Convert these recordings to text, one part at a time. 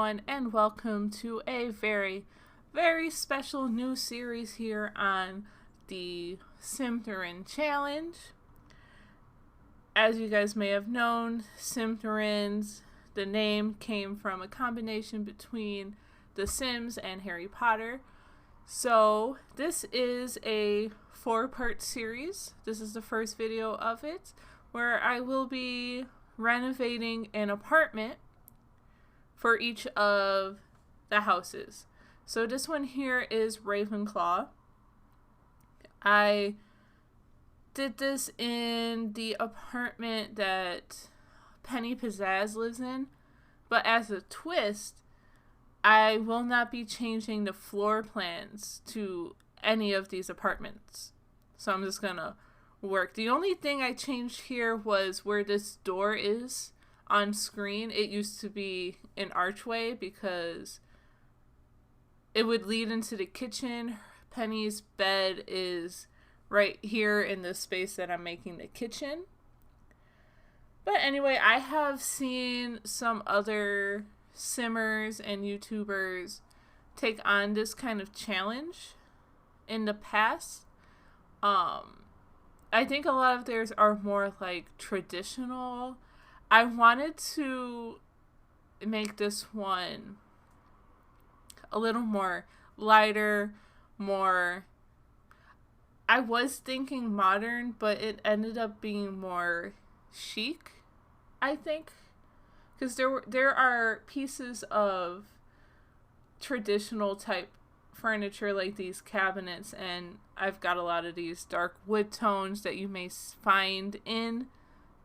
everyone, and welcome to a very, very special new series here on the Simtherin Challenge. As you guys may have known, Simtherins, the name came from a combination between The Sims and Harry Potter. So this is a 4-part series. This is the first video of it, where I will be renovating an apartment for each of the houses. So this one here is Ravenclaw. I did this in the apartment that Penny Pizzazz lives in, but as a twist, I will not be changing the floor plans to any of these apartments. So I'm just gonna work. The only thing I changed here was where this door is on screen. It used to be an archway because it would lead into the kitchen. Penny's bed is right here in the space that I'm making the kitchen. But anyway, I have seen some other Simmers and YouTubers take on this kind of challenge in the past. I think a lot of theirs are more like traditional. I wanted to make this one a little more lighter, more... I was thinking modern, but it ended up being more chic, I think. Because there are pieces of traditional type furniture like these cabinets, and I've got a lot of these dark wood tones that you may find in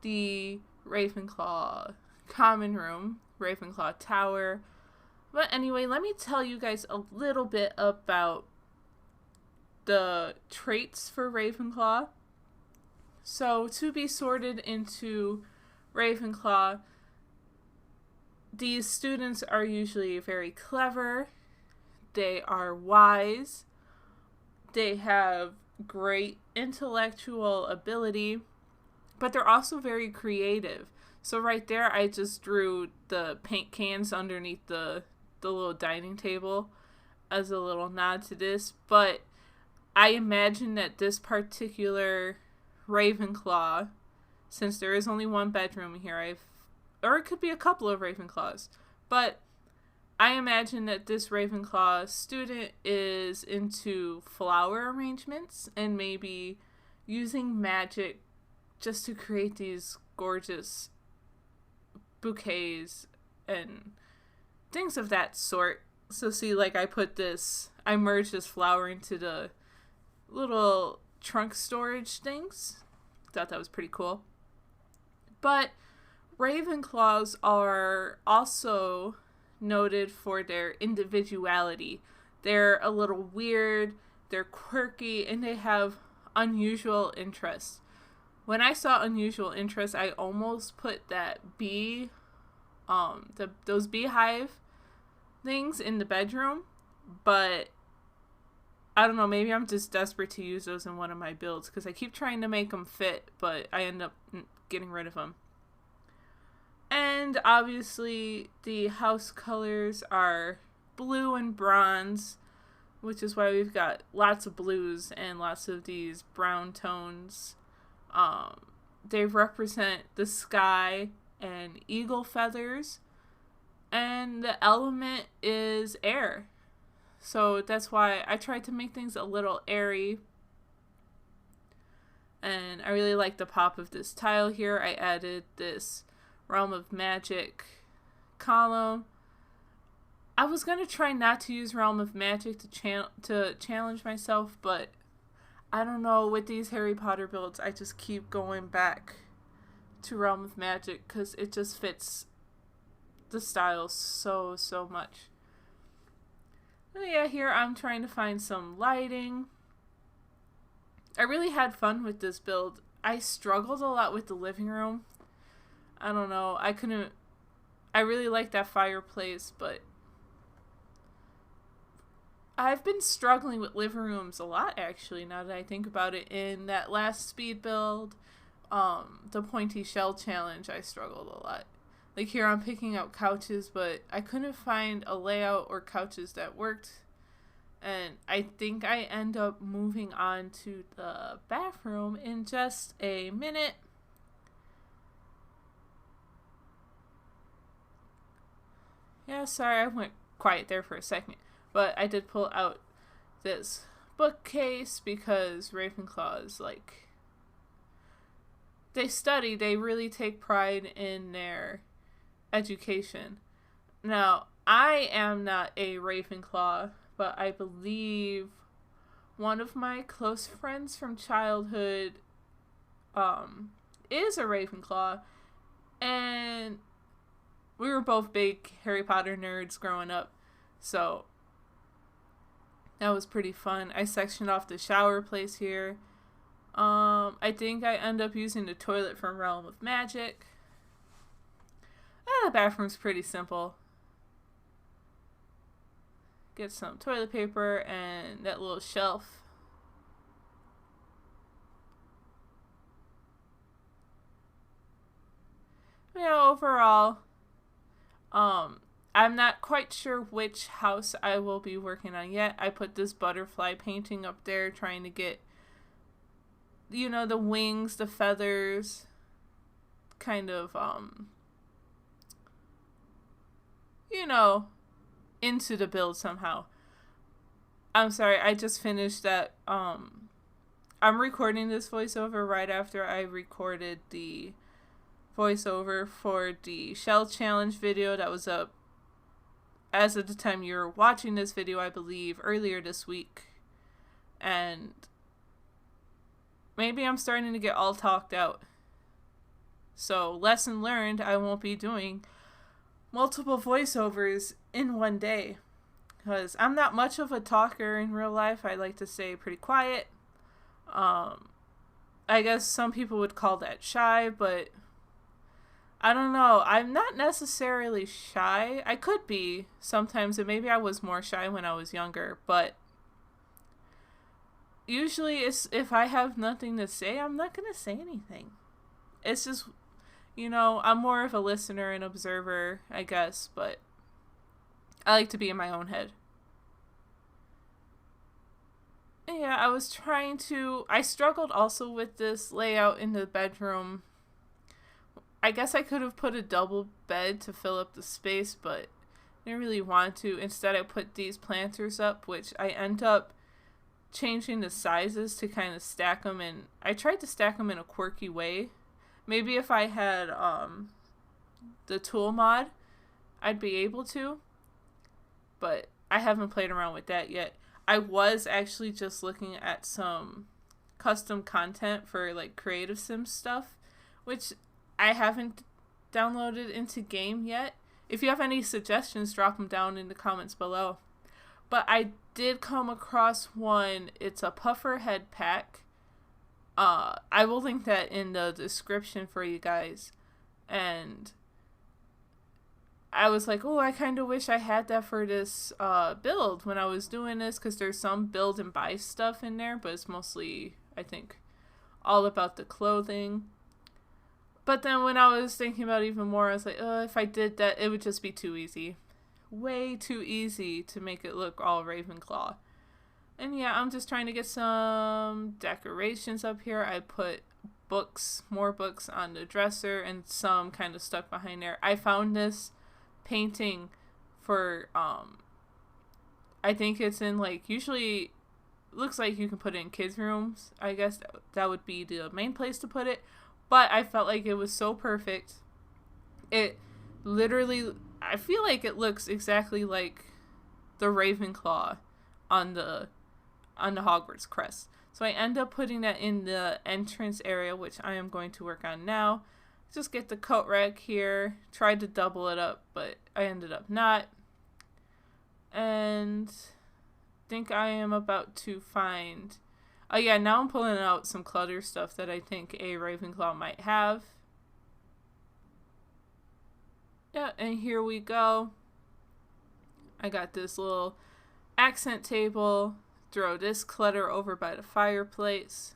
the Ravenclaw common room, Ravenclaw tower. But anyway, let me tell you guys a little bit about the traits for Ravenclaw. So to be sorted into Ravenclaw, these students are usually very clever. They are wise. They have great intellectual ability, but they're also very creative. So right there, I just drew the paint cans underneath the little dining table as a little nod to this. But I imagine that this particular Ravenclaw, since there is only one bedroom here, or it could be a couple of Ravenclaws, but I imagine that this Ravenclaw student is into flower arrangements and maybe using magic just to create these gorgeous bouquets and things of that sort. So see, like I merged this flower into the little trunk storage things. Thought that was pretty cool. But Ravenclaws are also noted for their individuality. They're a little weird, they're quirky, and they have unusual interests. When I saw unusual interests, I almost put that those beehive things in the bedroom, but I don't know, maybe I'm just desperate to use those in one of my builds because I keep trying to make them fit, but I end up getting rid of them. And obviously the house colors are blue and bronze, which is why we've got lots of blues and lots of these brown tones. They represent the sky and eagle feathers, and the element is air. So that's why I tried to make things a little airy. And I really like the pop of this tile here. I added this Realm of Magic column. I was going to try not to use Realm of Magic to challenge myself, but I don't know, with these Harry Potter builds, I just keep going back to Realm of Magic because it just fits the style so much. Oh yeah, here I'm trying to find some lighting. I really had fun with this build. I struggled a lot with the living room. I don't know, I really like that fireplace, but I've been struggling with living rooms a lot, actually, now that I think about it. In that last speed build, the Pointy Shell Challenge, I struggled a lot. Like here I'm picking out couches, but I couldn't find a layout or couches that worked. And I think I end up moving on to the bathroom in just a minute. Yeah, sorry, I went quiet there for a second. But I did pull out this bookcase because Ravenclaws, like, they really take pride in their education. Now, I am not a Ravenclaw, but I believe one of my close friends from childhood is a Ravenclaw, and we were both big Harry Potter nerds growing up, so that was pretty fun. I sectioned off the shower place here. I think I end up using the toilet from Realm of Magic. The bathroom's pretty simple. Get some toilet paper and that little shelf. Yeah, overall, I'm not quite sure which house I will be working on yet. I put this butterfly painting up there, trying to get, you know, the wings, the feathers, kind of, you know, into the build somehow. I'm sorry, I just finished that. I'm recording this voiceover right after I recorded the voiceover for the Shell Challenge video that was up as of the time you're watching this video, I believe, earlier this week. And maybe I'm starting to get all talked out. So, lesson learned, I won't be doing multiple voiceovers in one day. Because I'm not much of a talker in real life. I like to stay pretty quiet. I guess some people would call that shy, but I don't know. I'm not necessarily shy. I could be sometimes, and maybe I was more shy when I was younger, but usually it's if I have nothing to say, I'm not going to say anything. It's just, you know, I'm more of a listener and observer, I guess, but I like to be in my own head. Yeah, I struggled also with this layout in the bedroom. I guess I could have put a double bed to fill up the space, but I didn't really want to. Instead, I put these planters up, which I end up changing the sizes to kind of stack them, and I tried to stack them in a quirky way. Maybe if I had the tool mod, I'd be able to, but I haven't played around with that yet. I was actually just looking at some custom content for like Creative Sims stuff, which I haven't downloaded into game yet. If you have any suggestions, drop them down in the comments below. But I did come across one. It's a puffer head pack. I will link that in the description for you guys. And I was like, oh, I kind of wish I had that for this build when I was doing this, because there's some build and buy stuff in there, but it's mostly, I think, all about the clothing. But then when I was thinking about it even more, I was like, oh, if I did that, it would just be too easy. Way too easy to make it look all Ravenclaw. And yeah, I'm just trying to get some decorations up here. I put books, more books on the dresser, and some kind of stuck behind there. I found this painting for, I think it's in, like, usually looks like you can put it in kids' rooms. I guess that would be the main place to put it. But I felt like it was so perfect. It literally, I feel like it looks exactly like the Ravenclaw on the Hogwarts crest. So I end up putting that in the entrance area, which I am going to work on now. Just get the coat rack here. Tried to double it up, but I ended up not. And I think I am about to find... Oh yeah, now I'm pulling out some clutter stuff that I think a Ravenclaw might have. Yeah, and here we go. I got this little accent table. Throw this clutter over by the fireplace.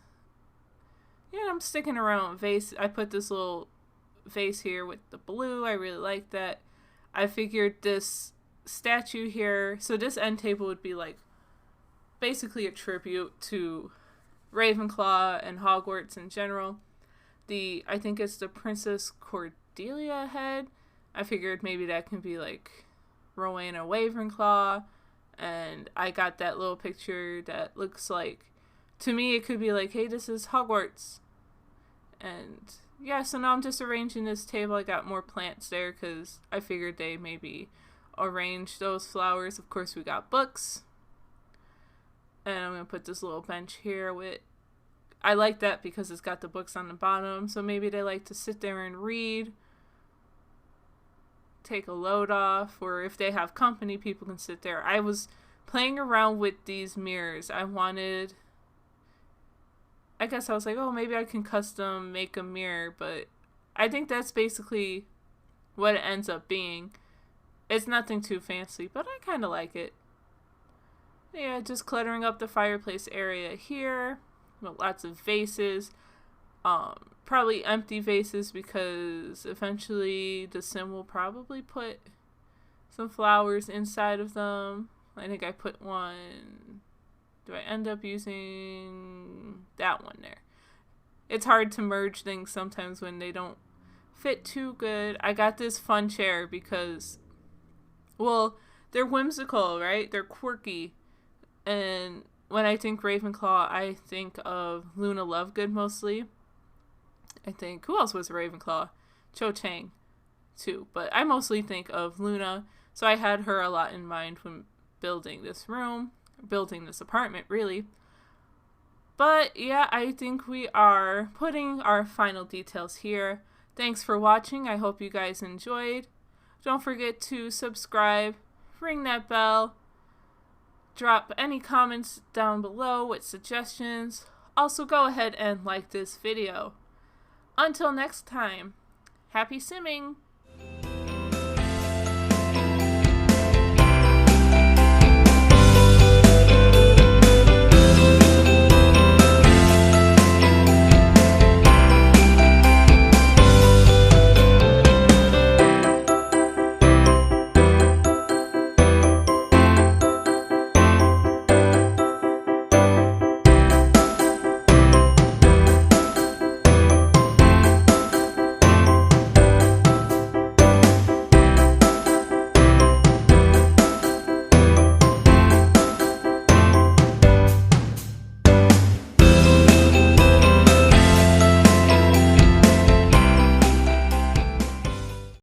Yeah, I'm sticking around with vase. I put this little vase here with the blue. I really like that. I figured this statue here, so this end table would be like basically a tribute to Ravenclaw and Hogwarts in general. I think it's the Princess Cordelia head. I figured maybe that can be like Rowena Ravenclaw, and I got that little picture that looks like, to me it could be like, hey, this is Hogwarts. And yeah, so now I'm just arranging this table. I got more plants there because I figured they maybe arrange those flowers. Of course, we got books. And I'm going to put this little bench here with, I like that because it's got the books on the bottom. So maybe they like to sit there and read, take a load off, or if they have company, people can sit there. I was playing around with these mirrors. I guess I was like, oh, maybe I can custom make a mirror, but I think that's basically what it ends up being. It's nothing too fancy, but I kind of like it. Yeah, just cluttering up the fireplace area here with lots of vases. Probably empty vases because eventually the sim will probably put some flowers inside of them. I think I put one. Do I end up using that one there? It's hard to merge things sometimes when they don't fit too good. I got this fun chair because, well, they're whimsical, right? They're quirky. And when I think Ravenclaw, I think of Luna Lovegood mostly. I think, who else was a Ravenclaw? Cho Chang, too. But I mostly think of Luna. So I had her a lot in mind when building this room. Building this apartment, really. But yeah, I think we are putting our final details here. Thanks for watching. I hope you guys enjoyed. Don't forget to subscribe, ring that bell, drop any comments down below with suggestions. Also, go ahead and like this video. Until next time, happy simming!